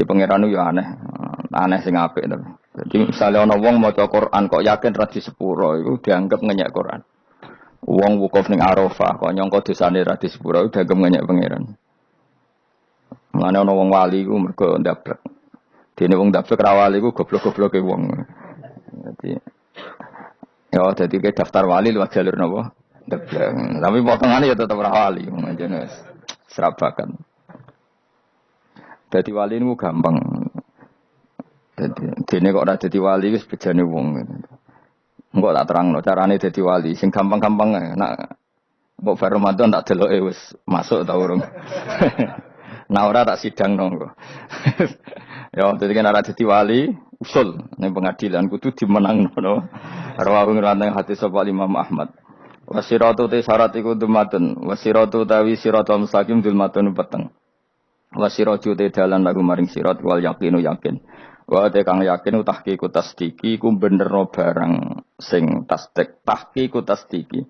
Jadi pangeran itu ya aneh, aneh sing apik to. Jadi misalnya ana wong maca Quran kok yakin ra disepuro iku dianggap ngenyek Quran. Wong wukuf ning Arafah kok nyangka dosane ra disepuro dianggap ngenyek pangeran. Mane ana wong wali iku mergo ndablek. Dene wong ndablek ra wali iku goblok-gobloke wong. Jadi ke daftar wali lewat jalur napa? Ndablek. Tapi potongane ya tetep ra wali, menjene serabakan. Dadi wali niku gampang. Dene kok ora dadi wali wis bejane wong. Engko tak terangno carane dadi wali sing gampang-gampang ae. Nak mbok bar Ramadan tak deloke wis masuk ta urung. Nah ora tak sidangno engko. Ya dadi kan ora dadi wali usul ning pengadilan kudu dimenangno. Rawahu ngene hati sapa Imam Ahmad. Wasiratu te syarat iku dumatun. Wasiratu tawi siratal mustaqim dumatun peteng. Wasiratu te dalan lagu maring sirat wal yaqinu yakin. Wa te kang yakin tahqiqu tasdiki ku benerno barang sing tasdik. Tahqiqu tasdiki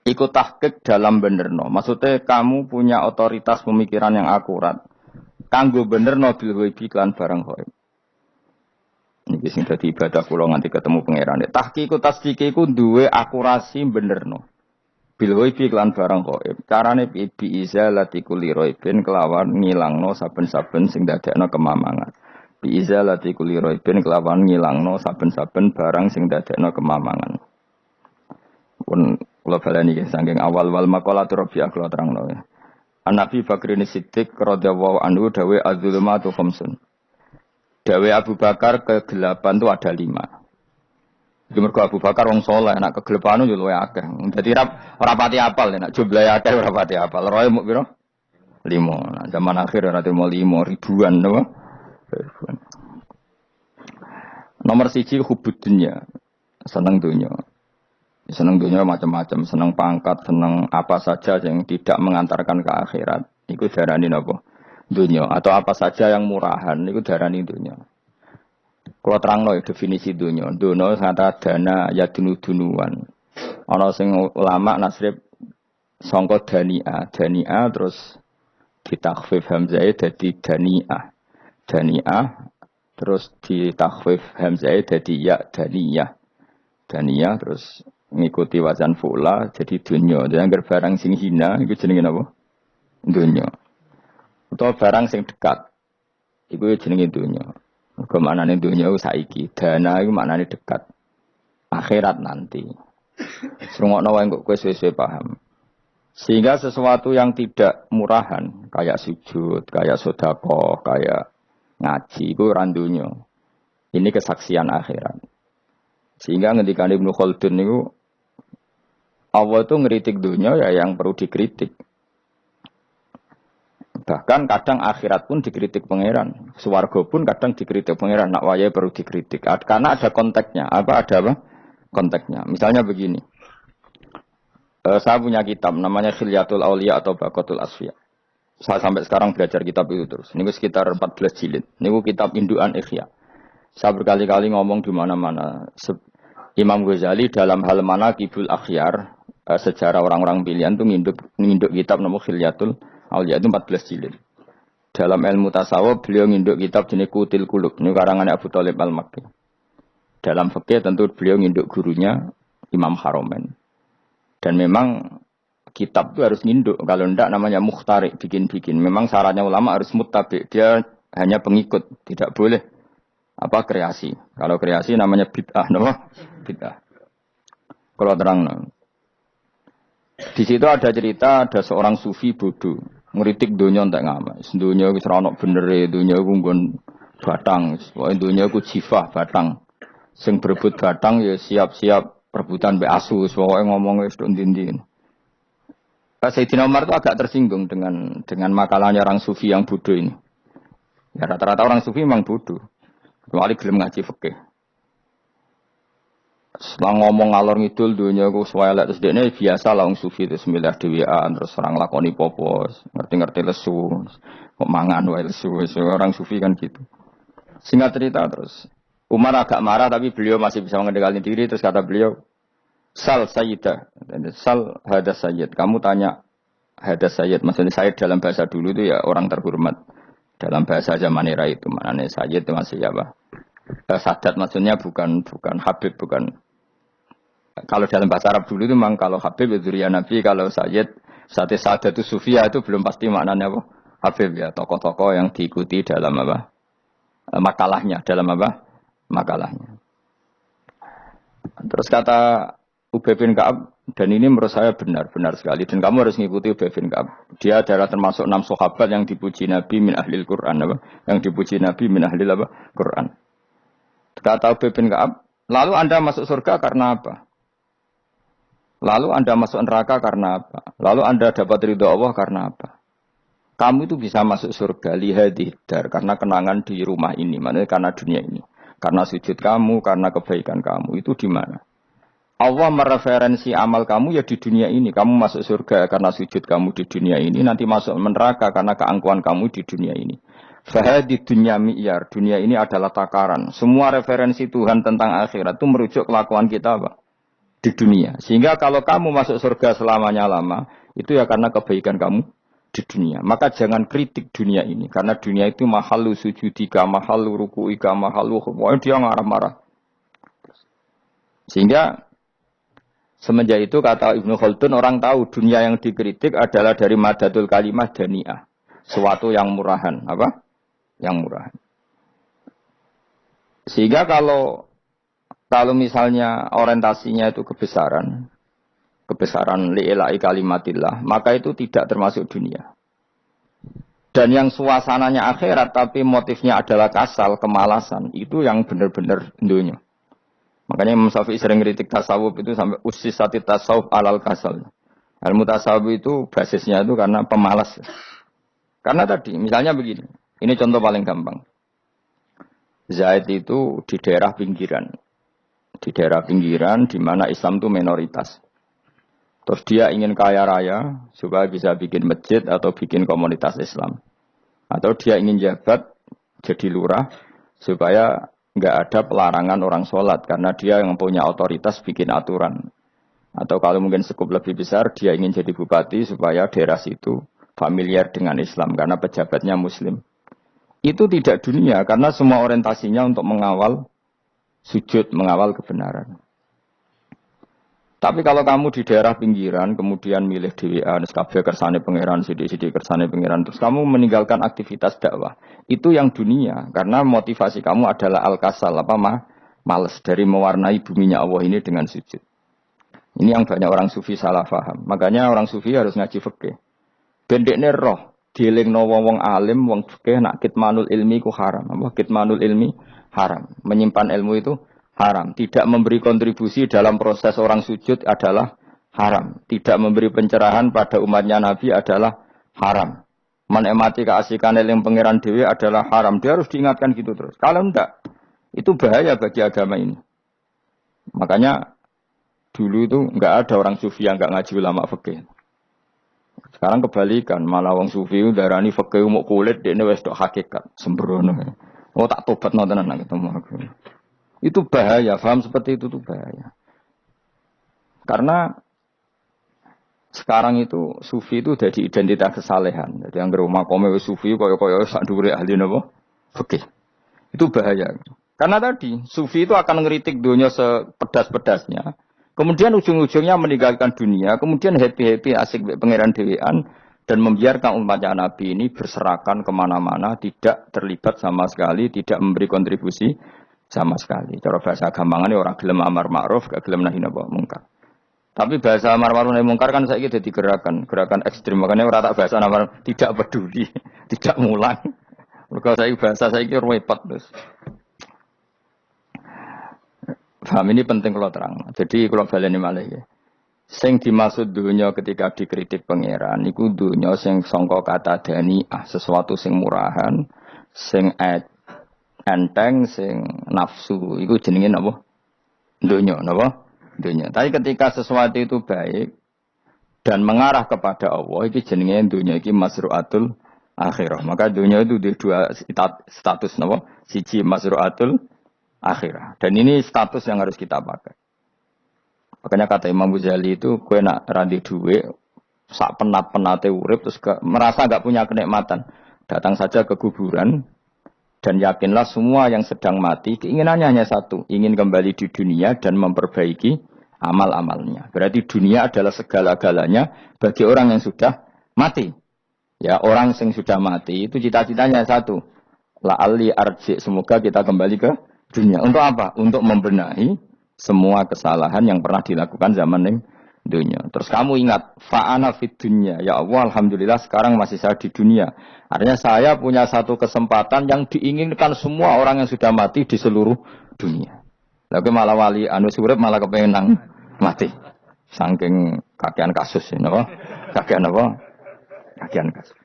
iku tahqiq dalam benerno. Maksudnya kamu punya otoritas pemikiran yang akurat. Kanggo benerno bil ghaibi lan barang ghaib. Niki sing dadi ibadah kula nganti ketemu pangerane. Tahqiqu tasdiki ku duwe akurasi benerno. Bil ghaibi lan barang ghaib. Carane bi izalati kulli ghaibin kelawan ngilangno saben-saben sing dadekno kemamangan. Bi izalati kulli ghaibin kelawan ngilangno saben-saben barang sing dadekno kemamangan. Pun kula baleni nggih saking awal wal maqalatur Rabi'ah kula terangno ya. An-Nabi Bakrin Siddiq radhiyallahu anhu dawe az-zulumatu khamsun. Dawe Abu Bakar kegelapan itu ada 5. Iki mergo Abu Bakar wong saleh, nek kegelapan yo luwih akeh. Dadi ora pati apal nek jumlahe akeh ora pati apal. Roe muk piro? 5. Nah, zaman akhir ora temu 5 ribuan to. Ribuan. Nomor 1 hubud dunya. Seneng dunya. Seneng dunia macam-macam, seneng pangkat, seneng apa saja yang tidak mengantarkan ke akhirat. Iku darani napa? Dunia. Atau apa saja yang murahan, iku darani dunia. Kalau terangno definisi dunia. Dunia kata dana ya dunuan. Ana sing ulama nasrib sangka dania terus ditakhfif hamzah dadi daniah. Daniah terus ditakhfif hamzah dadi ya daniyah. Daniyah terus ngikuti wazan fu'la jadi dunya. Jadi anggar barang sing hina iku jenenge napa? Dunya. Utawa barang sing dekat iku jenenge dunya. Mergo maknane dunya iku saiki, dana iku maknane dekat. Akhirat nanti. Srungokno wae kok kowe suwe-suwe paham. Sehingga sesuatu yang tidak murahan kayak sujud, kayak sedekah, kayak ngaji iku ora dunya. Ini kesaksian akhirat. Sehingga ngendika Ibnu Khaldun niku Allah itu ngeritik dunia ya yang perlu dikritik. Bahkan kadang akhirat pun dikritik pangeran. Swarga pun kadang dikritik pangeran. Nak wayahe perlu dikritik. Karena ada konteksnya. Ada apa? Konteksnya. Misalnya begini. Saya punya kitab namanya Khilyatul Auliya atau Baqatul Asfiya. Saya sampai sekarang belajar kitab itu terus. Ini sekitar 14 jilid. Ini kitab Induan Ikhya. Saya berkali-kali ngomong di mana-mana. Imam Ghazali dalam hal mana Kibul Akhyar, sejarah orang-orang pilihan itu nginduk kitab nama Khilyatul Auliya itu 14 jilid. Dalam ilmu tasawuf beliau nginduk kitab jenis Qutil Qulub, ini karangan Abu Thalib Al-Makki. Dalam fikih tentu beliau nginduk gurunya Imam Haromen. Dan memang kitab itu harus nginduk, kalau tidak namanya mukhtarik, bikin-bikin. Memang syaratnya ulama harus muttabi, dia hanya pengikut, tidak boleh kreasi. Kalau kreasi namanya bid'ah, bid'ah. Kalau terang, di situ ada cerita ada seorang sufi bodoh ngeritik dunia entek ngamal. Dunia wis ora ono benere, dunia ku nggon batang, pokoke dunia ku jifah batang. Sing berebut batang ya siap-siap rebutan mbek asu, pokoke ngomong wis tok ndi-ndi. Sayyidina Umar itu agak tersinggung dengan makalahnya orang sufi yang bodoh ini. Ya rata-rata orang sufi memang bodoh. Kecuali gelem ngaji fikih. Setelah ngomong ngalor ngidul dunia ku swelek terus dekne biasa lah wong sufi terus milih dhewean terus orang lakoni popo, ngerti-ngerti lesu, kok mangan wae lesu, orang sufi kan gitu. Singkat cerita terus Umar agak marah tapi beliau masih bisa mengendalikan diri terus kata beliau, "Sal sayyidah." Sal hadas sayyid. Kamu tanya hadas sayyid, maksudnya sayyid dalam bahasa dulu itu ya orang terhormat. Dalam bahasa zaman era itu maknanya Sayyid itu masih apa? Sadat maksudnya bukan Habib, bukan. Kalau dalam bahasa Arab dulu itu memang kalau Habib itu ya Nabi, kalau Sayyid Sadat itu Sufia itu belum pasti maknanya apa? Habib ya, tokoh-tokoh yang diikuti dalam apa? Makalahnya, dalam apa? Makalahnya. Terus kata Ubay bin Ka'ab, dan ini menurut saya benar sekali, dan kamu harus mengikuti Ubay bin Ka'ab. Dia adalah termasuk 6 sahabat yang dipuji Nabi min ahlil Quran, apa? Yang dipuji Nabi min ahlil apa? Quran. Kata Ubay bin Ka'ab, lalu Anda masuk surga karena apa? Lalu Anda masuk neraka karena apa? Lalu Anda dapat ridho Allah karena apa? Kamu itu bisa masuk surga lihadidar karena kenangan di rumah ini, maksudnya karena dunia ini. Karena sujud kamu, karena kebaikan kamu, itu di mana? Allah mereferensi amal kamu ya di dunia ini. Kamu masuk surga karena sujud kamu di dunia ini, nanti masuk neraka karena keangkuhan kamu di dunia ini. Fahadi dunia mi'yar, dunia ini adalah takaran. Semua referensi Tuhan tentang akhirat itu merujuk kelakuan kita apa? Di dunia. Sehingga kalau kamu masuk surga selamanya lama, itu ya karena kebaikan kamu di dunia. Maka jangan kritik dunia ini. Karena dunia itu mahalu sujudika, mahalu ruku'ika, mahalu pokoknya dia marah-marah. Sehingga semenjak itu kata Ibnu Khaldun, orang tahu dunia yang dikritik adalah dari madatul kalimah dani'ah. Suatu yang murahan. Apa? Yang murahan. Sehingga kalau misalnya orientasinya itu kebesaran li'ilai kalimatillah, maka itu tidak termasuk dunia. Dan yang suasananya akhirat tapi motifnya adalah kasal, kemalasan, itu yang benar-benar dunia. Makanya Imam Syafi'i sering kritik tasawuf itu sampai usisati tasawuf alal kasal. Ilmu tasawuf itu basisnya itu karena pemalas. Karena tadi, misalnya begini, ini contoh paling gampang. Zaid itu di daerah pinggiran. Di daerah pinggiran di mana Islam itu minoritas. Terus dia ingin kaya raya supaya bisa bikin masjid atau bikin komunitas Islam. Atau dia ingin jabat jadi lurah supaya nggak ada pelarangan orang sholat karena dia yang punya otoritas bikin aturan. Atau kalau mungkin skup lebih besar dia ingin jadi bupati supaya daerah situ familiar dengan Islam karena pejabatnya Muslim. Itu tidak dunia karena semua orientasinya untuk mengawal sujud, mengawal kebenaran. Tapi kalau kamu di daerah pinggiran, kemudian milih DWA, kabeh kersane pangeran, sidik-sidik kersane pangeran, terus kamu meninggalkan aktivitas dakwah. Itu yang dunia, karena motivasi kamu adalah al-kasal, males dari mewarnai buminya Allah ini dengan sujud. Ini yang banyak orang sufi salah paham. Makanya orang sufi harus ngaji fikih. Bendekne roh, dielingno wong alim, wong fikih nak kitmanul ilmi ku haram. Kitmanul ilmi haram. Menyimpan ilmu itu haram. Tidak memberi kontribusi dalam proses orang sujud adalah haram. Tidak memberi pencerahan pada umatnya Nabi adalah haram. Menikmati keasikan eling pangeran dewi adalah haram. Dia harus diingatkan gitu terus. Kalau enggak, itu bahaya bagi agama ini. Makanya dulu itu enggak ada orang sufi yang enggak ngaji ulama fikih. Sekarang kebalikan, malah wong sufi darani fikih mau kulit dekne wis tok hakikat, sembrono. Oh tak tobat nonton anak ketemu aku. Itu bahaya, paham seperti itu tuh bahaya. Karena sekarang itu sufi itu jadi identitas kesalehan. Jadi yang rumah kome sufi koyo-koyo sak dhuwure ahli napa? Fikih. Itu bahaya. Karena tadi sufi itu akan ngeritik dunia sepedas-pedasnya. Kemudian ujung-ujungnya meninggalkan dunia, kemudian happy-happy asik pangeran dewean dan membiarkan umatnya Nabi ini berserakan kemana-mana, tidak terlibat sama sekali, tidak memberi kontribusi sama sekali. Cara bahasa gampangannya orang gelem amar ma'ruf, gak gelem nahi mungkar. Tapi bahasa amar ma'ruf nahi mungkar kan saiki dadi gerakan ekstrem. Makanya ora tak bahasa amar tidak peduli, tidak mulang. Mergo saiki bahasa saiki repot terus. Paham ini penting kalau terang. Jadi kalau baleni malih ya. Sing dimaksud dunya ketika dikritik pangeran iku dunya sing sangka kata dani'ah, sesuatu sing murahan, sing enteng, sing nafsu. Iku jenenge napa? Dunya, napa? Dunya. Tapi ketika sesuatu itu baik dan mengarah kepada Allah, iki jenenge dunya iki masru'atul akhirah. Maka dunya itu di dua status napa? Siji masru'atul akhirah. Dan ini status yang harus kita pakai. Makanya kata Imam Ghazali itu, kue nak randi duwe, sak penat-penate urip, terus merasa gak punya kenikmatan. Datang saja ke kuburan dan yakinlah semua yang sedang mati keinginannya hanya satu, ingin kembali di dunia dan memperbaiki amal-amalnya. Berarti dunia adalah segala-galanya bagi orang yang sudah mati. Ya, orang yang sudah mati itu cita-citanya satu. La'alli arji, semoga kita kembali ke dunia. Untuk apa? Untuk membenahi semua kesalahan yang pernah dilakukan zaman ini. Dunia. Terus kamu ingat, fa'ana fid dunya. Ya Allah, alhamdulillah sekarang masih saya di dunia. Artinya saya punya satu kesempatan yang diinginkan semua orang yang sudah mati di seluruh dunia. Lalu malah wali anu surip malah kepengen nang mati. Saking kakean kasus ini, apa? Kakean apa? Kakean kasus.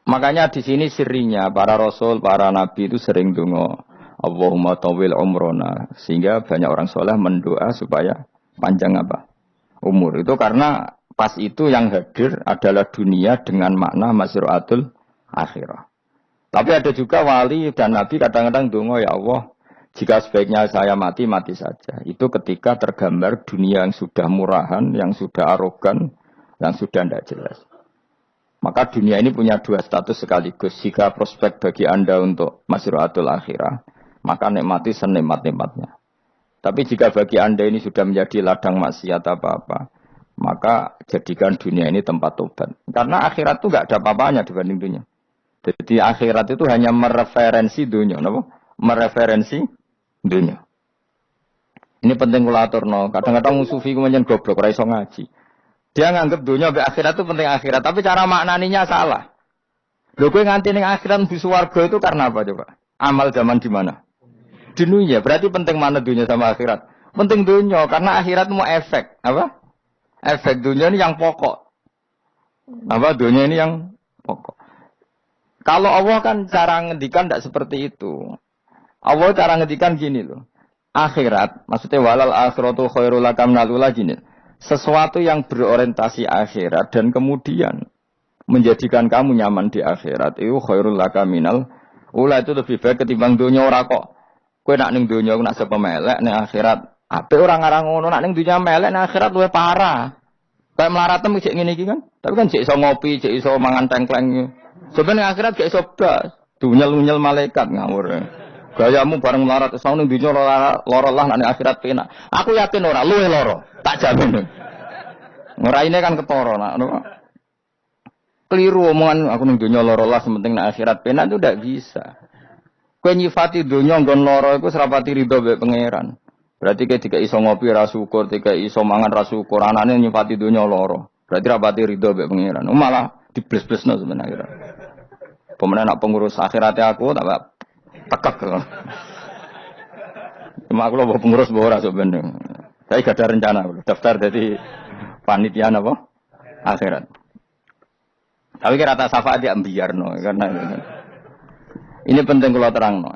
Makanya di sini sirinya para rasul, para nabi itu sering donga Allahumma tawil umrona, sehingga banyak orang soleh mendoa supaya panjang apa? Umur. Itu karena pas itu yang hadir adalah dunia dengan makna masru'atul akhirah. Tapi ada juga wali dan nabi kadang-kadang donga, ya Allah, jika sebaiknya saya mati, mati saja. Itu ketika tergambar dunia yang sudah murahan, yang sudah arogan, yang sudah tidak jelas. Maka dunia ini punya dua status sekaligus. Jika prospek bagi Anda untuk masru'atul akhirah, maka nikmati senikmat-nikmatnya. Tapi jika bagi Anda ini sudah menjadi ladang maksiat apa-apa, maka jadikan dunia ini tempat tobat. Karena akhirat itu nggak ada apa-apanya dibanding dunia. Jadi akhirat itu hanya mereferensi dunia, apa? Mereferensi dunia. Ini penting kula aturno. Kadang-kadang sufi kemudian goblok, ora iso ngaji. Dia nganggep dunia sampai akhirat itu penting akhirat, tapi cara maknaninya salah. Lho kowe nganti ning akhirat mlebu swarga itu karena apa coba? Amal zaman di mana? Di dunia. Berarti penting mana dunia sama akhirat? Penting dunia karena akhirat mau efek, apa? Efek dunia ini yang pokok. Apa dunia ini yang pokok. Kalau Allah kan cara ngendikan tidak seperti itu. Allah cara ngendikan gini loh. Akhirat, maksudnya walal akhiratu khairul laka minal ula gini. Sesuatu yang berorientasi akhirat dan kemudian menjadikan kamu nyaman di akhirat itu khairul laka minal ula, itu lebih baik ketimbang dunia ora kok. Kowe nak ning dunia nak sepemelek ning akhirat apik ora ngarang ngono, nak ning dunia melek ning akhirat luwih parah. Kayak melarat cek ngene iki kan. Tapi kan cek iso ngopi, cek iso mangan tengkleng. Sebenarnya akhirat gak iso blas. Dunyel-unyel malaikat ngawur. Gayamu bareng melarat iso ning dunya lara lah nek akhirat penak. Aku yakin ora luwih lara, tak jamin. Ngeraine kan ketara nak. Keliru omongan aku ning dunya lara lah sementing nek akhirat penak itu ndak bisa. Kowe nyifati dunya nggon lara iku serapati ridho mbek pangeran. Berarti kayak tiga iso ngopi ra syukur, tiga iso mangan ra syukur, anane nyifati dunya lara. Berarti rapati ridho mbek pangeran. Malah dibles-blesno sebenarnya. Pemenang nak pengurus akhiratnya aku tak tekek. Cuma aku loh pengurus ora sebenarnya. Saya gak ada rencana daftar jadi panitia apa? Akhirat. Tapi kira tak syafaat ya biarno karena ini penting kalau terangno.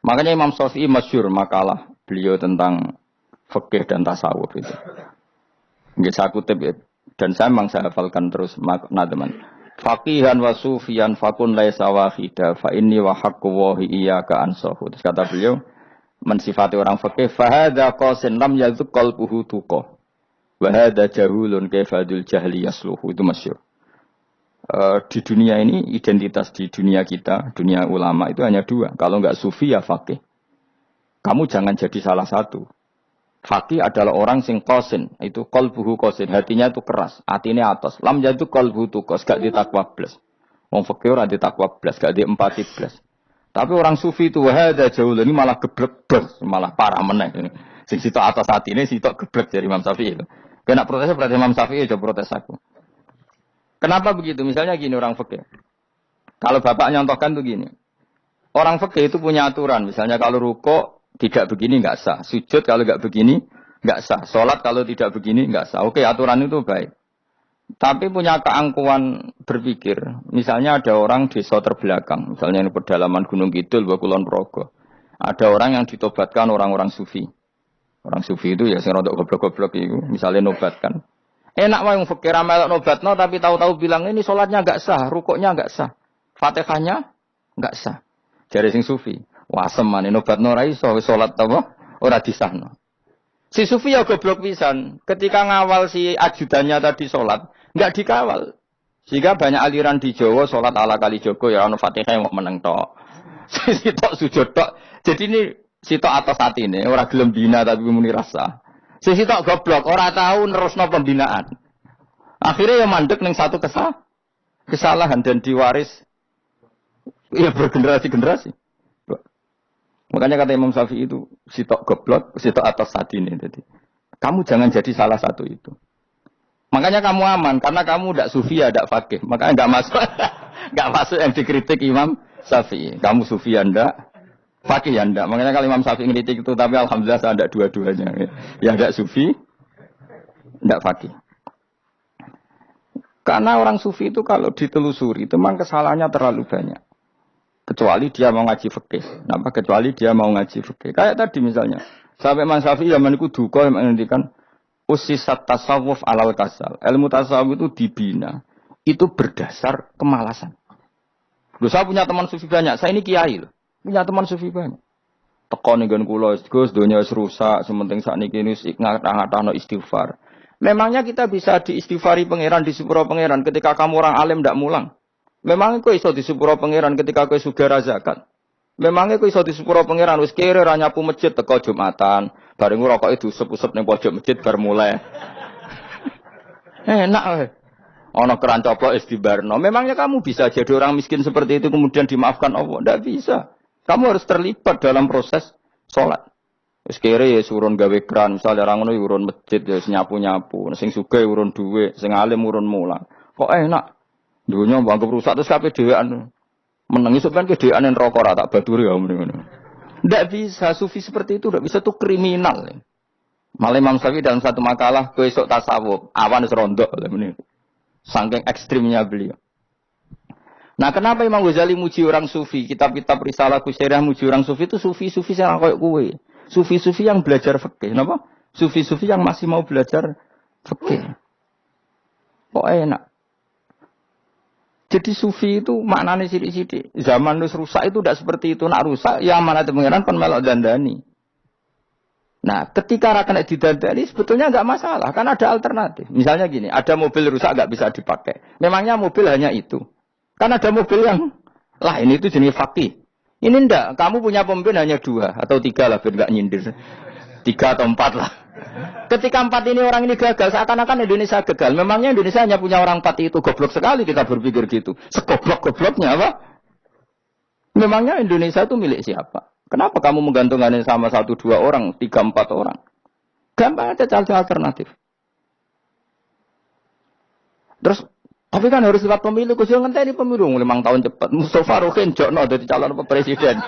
Makanya Imam Syafi'i masyhur makalah beliau tentang fikih dan tasawuf itu. Nggih saya kutip ya. Dan saya memang saya hafalkan terus makna teman. Faqihan wa sufiyan fakun laisa wahida fa inni wa haqqu wahi iyyaka ansahu. Terus kata beliau mensifati orang fikih fa hadza qasin lam yazuk qalbuhu tuqa. Wa hadza jahulun kaifadul jahli yasluhu. Itu masyhur. Di dunia ini identitas di dunia kita, dunia ulama itu hanya dua. Kalau enggak sufi ya faqih. Kamu jangan jadi salah satu. Faqih adalah orang sing qasin, itu qalbuhu qasin, hatinya itu keras, hatinya atas. Lam jadu qalbuhu tuqas, gak ditakwa blas. Wong faqih ora ditakwa blas, gak diempati blas. Tapi orang sufi itu wahada jauh ini malah geblek blas, malah parah meneh. Sing sitok atas hatine sitok geblek dari Imam Syafi'i itu. Kena protesnya berarti Imam Syafi'i aja protes aku. Kenapa begitu? Misalnya gini orang fikih. Kalau bapak nyontohkan tuh gini. Orang fikih itu punya aturan. Misalnya kalau ruko tidak begini nggak sah. Sujud kalau nggak begini nggak sah. Sholat kalau tidak begini nggak sah. Oke, aturan itu baik. Tapi punya keangkuhan berpikir. Misalnya ada orang desa terbelakang. Misalnya di pedalaman Gunung Kidul, Kulon Progo. Ada orang yang ditobatkan orang-orang sufi. Orang sufi itu ya sing rodok goblok-goblok itu. Misalnya nobatkan. Enak wae wong fikir melok nobatno tapi tahu-tahu bilang ini sholatnya enggak sah, rukuknya enggak sah, Fatihahnya enggak sah. Jare sing sufi, wah semane nobatno ora iso salat apa ora disahno. Si sufi ya goblok pisan, ketika ngawal si ajudannya tadi sholat, enggak dikawal. Sehingga banyak aliran di Jawa salat ala kali Joko ya ana Fatihah yang meneng tok. Sitok sujud tok. Jadi ini sitok atas hati ini ora gelem bina tapi muni rasa. Sitok goblok ora tahu nerusno pembinaan. Akhirnya ya mandek ning satu kesalahan dan diwaris ya bergenerasi-generasi. Makanya kata Imam Syafi'i itu sitok goblok, sitok atas hati ini. Jadi kamu jangan jadi salah satu itu. Makanya kamu aman karena kamu tidak sufi ya, tidak fakih. Makanya nggak masuk, nggak masuk yang dikritik Imam Syafi'i. Kamu sufi ya ndak, fakih ya ndak. Makanya kalau Imam Syafi'i kritik itu, tapi alhamdulillah saya tidak dua-duanya. Ya ndak sufi, ndak fakih. Karena orang sufi itu kalau ditelusuri, itu memang kesalahannya terlalu banyak. Kecuali dia mau ngaji fikih. Kenapa? Kecuali dia mau ngaji fikih. Kayak tadi misalnya, sampai Imam Syafi'i zaman itu duka yang menghentikan usisat tasawuf alal kasal. Ilmu tasawuf itu dibina. Itu berdasar kemalasan. Loh, saya punya teman sufi banyak. Saya ini kiai loh. Punya teman sufi banyak. Teko ning nggon kula, Gus, donya wis rusak, sementing sakniki wis ngatah-ngatahno istighfar. Memangnya kita bisa diistighfari pangeran, di sepuro pangeran ketika kamu orang alim ndak mulang? Memangnya kowe iso di sepuro pangeran ketika kowe sugih zakat? Memangnya kowe iso di sepuro pangeran wis kere ra nyapu masjid teko Jumatan, bareng rokoke diusep-usep ning pojok masjid bar mulai. Enak wae. Ana keran coplok istibarno. Memangnya kamu bisa jadi orang miskin seperti itu kemudian dimaafkan Allah? Ndak bisa. Kamu harus terlibat dalam proses salat. Wis kere ya urun gawe keran, misale ra ngono urun masjid ya nyapu-nyapu, sing sugih urun dhuwit, sing alim urun mulang. Kok enak? Dunia bangga rusak terus kabeh dhewean. Menengi sampean ke dhewean neraka ra tak baduri ya ngono. Ndak bisa sufi seperti itu, ndak bisa tuh kriminal. Malah Imam Syafi'i dalam satu makalah kowe esuk tasawuf, awan wis rondok ngene. Saking ekstrimnya beliau. Nah, kenapa Imam Ghazali muji orang sufi? Kitab-kitab Risalah Kusyirah muji orang sufi itu sufi-sufi yang koyo kowe. Sufi-sufi yang belajar fikih, napa? Sufi-sufi yang masih mau belajar fikih. Kok enak? Jadi sufi itu maknanya sidik-sidik. Zaman wis rusak itu tidak seperti itu. Nak rusak, ya amanat pengiran kan melok dandani. Nah, ketika rakan didandani sebetulnya nggak masalah, kan ada alternatif. Misalnya gini, ada mobil rusak nggak bisa dipakai. Memangnya mobil hanya itu. Kan ada mobil yang ini itu jenis fakih. Ini ndak, kamu punya pemimpin hanya 2 atau 3 lah, biar nggak nyindir. 3 atau 4 lah. Ketika 4 ini orang ini gagal, seakan-akan Indonesia gagal. Memangnya Indonesia hanya punya orang 4 itu. Goblok sekali kita berpikir gitu. Segoblok-gobloknya apa? Memangnya Indonesia itu milik siapa? Kenapa kamu menggantungkannya sama 1-2 orang, 3-4 orang? Gampang aja cari alternatif. Terus, tapi kan harus lewat pemilu. Khusus ngenteni pemilu 5 tahun cepat. Mustafa Rukin jokno jadi calon presiden.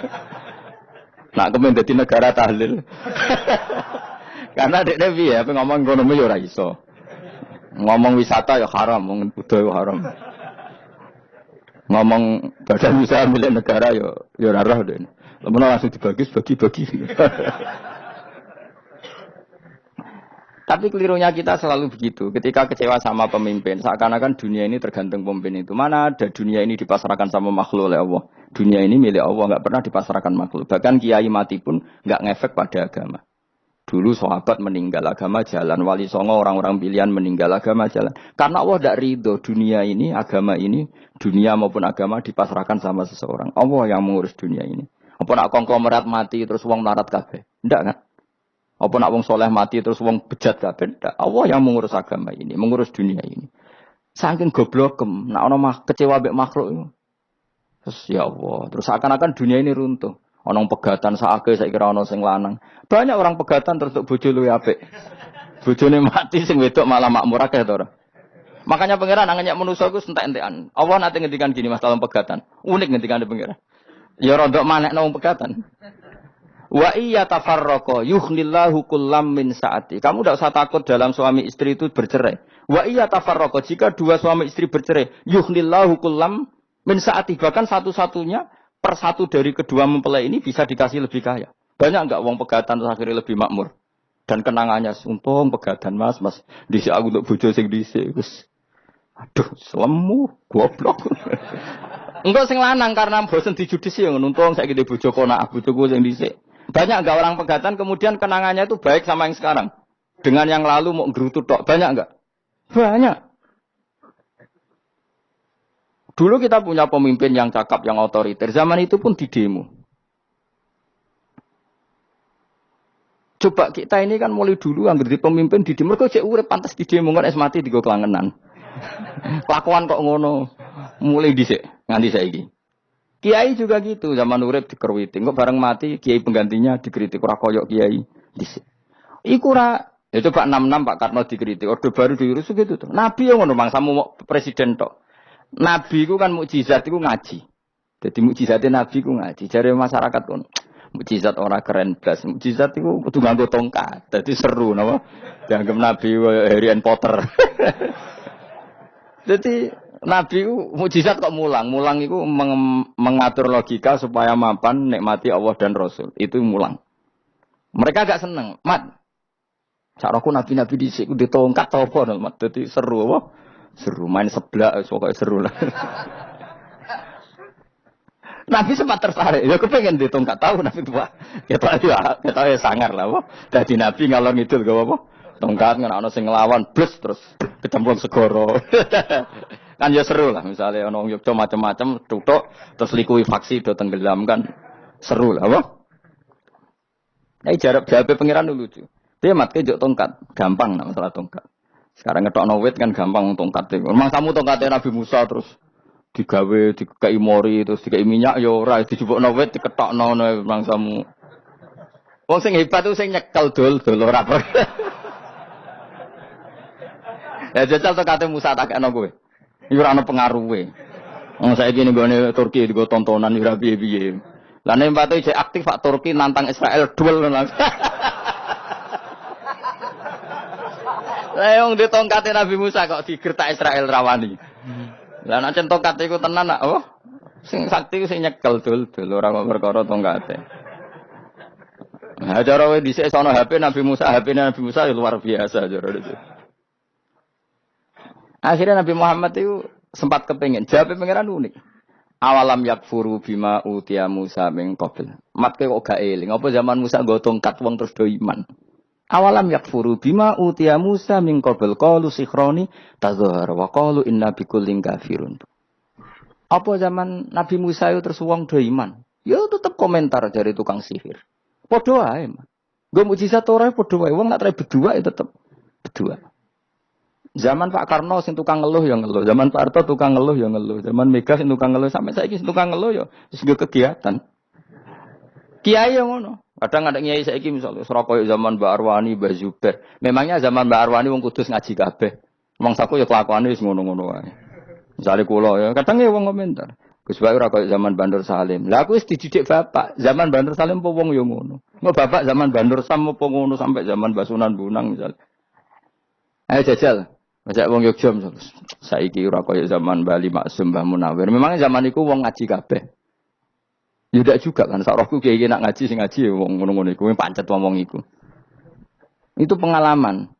Nah, kemudian jadi negara tahlil. Karena dekne piye ngomong ekonomi ya ora iso. Ngomong wisata ya haram, ngomong budaya haram. Ngomong badan usaha milik negara ya ora roh dene. Lamun langsung dibagi-bagi. Tapi kelirunya kita selalu begitu. Ketika kecewa sama pemimpin, seakan-akan dunia ini tergantung pemimpin itu. Mana ada dunia ini dipasrahkan sama makhluk oleh Allah. Dunia ini milik Allah, nggak pernah dipasrahkan makhluk. Bahkan kiai mati pun nggak ngefek pada agama. Dulu sahabat meninggal agama jalan, wali songo orang-orang pilihan meninggal agama jalan. Karena Allah tidak ridho dunia ini, agama ini, dunia maupun agama dipasrahkan sama seseorang. Allah yang mengurus dunia ini. Apa nak konglomerat mati terus wong melarat kabeh? Ndak kan? Apa nak wong soleh mati terus wong bejat kabeh? Ndak. Allah yang mengurus agama ini, mengurus dunia ini. Saking goblokem, nak ono kecewa mbek makhluk itu. Terus ya Allah, terus seakan-akan dunia ini runtuh. Ono pegatan sakake saiki ora ono sing lanang. Banyak orang pegatan terus bojo luwih apik. Bojone mati sing wedok malah makmur akeh to ora. Makanya pangeran anggap manusa iku entek-entekan. Allah nate ngendikan gini masalah pegatan. Unik ngendikane pangeran. Ya rodok manekno wong pegatan. Wa iya tafarraqa yughnillahu kullam min saati. Kamu tidak usah takut dalam suami istri itu bercerai. Wa iya tafarraqa jika 2 suami istri bercerai, yughnillahu kullam min saati. Bahkan satu-satunya per 1 dari kedua mempelai ini bisa dikasih lebih kaya. Banyak enggak wong pegatan terus akhirnya lebih makmur. Dan kenangannya untung pegatan Mas dhisik aku untuk bojo sing dhisik wis. Aduh, selemu goblok. Enggak sing lanang karena bosen dijudisi ya nuntung saiki di bojo konak bojoku sing dhisik. Banyak enggak orang pegatan kemudian kenangannya itu baik sama yang sekarang. Dengan yang lalu mau gerutu tok. Banyak enggak? Banyak. Dulu kita punya pemimpin yang cakap, yang otoriter. Zaman itu pun di demo. Coba kita ini kan mulai dulu yang jadi pemimpin di demo. Mereka cek urip pantas di demo kan es mati di kelangenan. Kelakuan kok ngono. Mulai dhisik nganti saiki. Kiai juga gitu, zaman urip dikerwiti. Kok bareng mati kiai penggantinya dikritik ora koyok kiai dhisik. Iku ora ya coba 66 Pak Karno dikritik, orde baru diurus gitu tuh. Nabi yang ngono mangsamu presiden tok. Nabi ku kan mukjizat iku ngaji. Jadi mukjizatnya Nabi ku ngaji. Jare masyarakat kono. Mukjizat ora keren blas. Mukjizat iku kudu nganggo tongkat. Dadi seru napa? Dianggap Nabi Harry Potter. Jadi Nabi ku mukjizat kok mulang. Mulang iku mengatur logika supaya mapan nikmati Allah dan Rasul. Itu mulang. Mereka gak seneng. Mat. Caraku nabi-nabi dhisik ku ditongkat ta apa, Mat. Dadi seru apa? Seru main seblak pokoknya seru lah. Nabi sempat tertarik, ya kepengen ditongkat tahu Nabi tua. Kita ya sangar lah, wah. Dadi Nabi ngalor ngidul gak apa? Tongkat ngono sing nglawan blus terus kecemplung segoro. Kan ya seru lah, misalnya ono wong Yogya macam-macam tutuk terus likuwi faksi do tenggelam kan seru lah, wah. Nah, jawab pengiran dulu lucu. Dia matke jok tongkat, gampang nak masalah tongkat. Sekarang ngetokno wit kan gampang tongkat itu. Memang kamu tongkatnya Nabi Musa terus digawe dikai mori terus dikai minyak ya ora dijupukno wit diketokno memang kamu. Wong sing hebat itu sing nyekel dol ora apa. Ya jajal tongkate Musa tak kena kowe. Iki ora ono pengaruhe. Wong saiki ning gone Turki digo tontonan ora piye-piye. Lah nek mbate isih aktif Pak Turki nantang Israel duel langsung. Lah wong di tongkate Nabi Musa kok digertak Israel rawani. Lah nek tongkat iku tenan nak oh sing sakti ku sing nyekel dul ora kok perkara tongkate. Nah, cara wae dhisik sono HP Nabi Musa, HP-ne Nabi Musa ya luar biasa cara itu. Akhirnya Nabi Muhammad itu sempat kepengin jawab pengiran unik. Awalam yakfuru bima utiya Musa min qabl. Matke kok gak eling, apa zaman Musa nggo tongkat wong terus do iman. Awalam yakfuru bima utiya Musa min qabl qalu sikhroni tazahar wa qalu inna bikullin kafirun. Apa zaman Nabi Musa itu terus wong do iman? Ya tetep komentar dari tukang sihir. Padha wae, Mas. Nggo mukjizat ora padha wae wong nak tre berdua ya tetep berdua. Zaman Pak Karno sing tukang ngeluh ya ngeluh, zaman Pak Harto tukang ngeluh ya ngeluh, zaman Mega sing tukang ngeluh sampai saiki sing tukang ngeluh ya wis kegiatan. Kiai yang ngono. Kadang ada kiai saiki misalnya Surabaya zaman Mbak Arwani, Mbak Zubair. Memangnya zaman Mbak Arwani wong Kudus ngaji kabeh. Wong saku ya kelakuane wis ngono-ngono wae. Misale kula ya, kadang ya wong komentar. Gus Bae ora koyo zaman Bandur Salim. Lah aku wis dididik bapak, zaman Bandur Salim apa wong ya ngono. Engko bapak zaman Bandur Sam apa ngono sampai zaman Basunan Bunang misal. Ayo jajal. Macak wong Yogya saiki ora koyo zaman Bali Maksum Mbah Munawir. Memangnya zaman iku wong ngaji kabeh. Ya ndak juga kan sak rohku kiye nak ngaji sing ngaji ya wong ngono-ngono iku pancet wong iku. Itu pengalaman.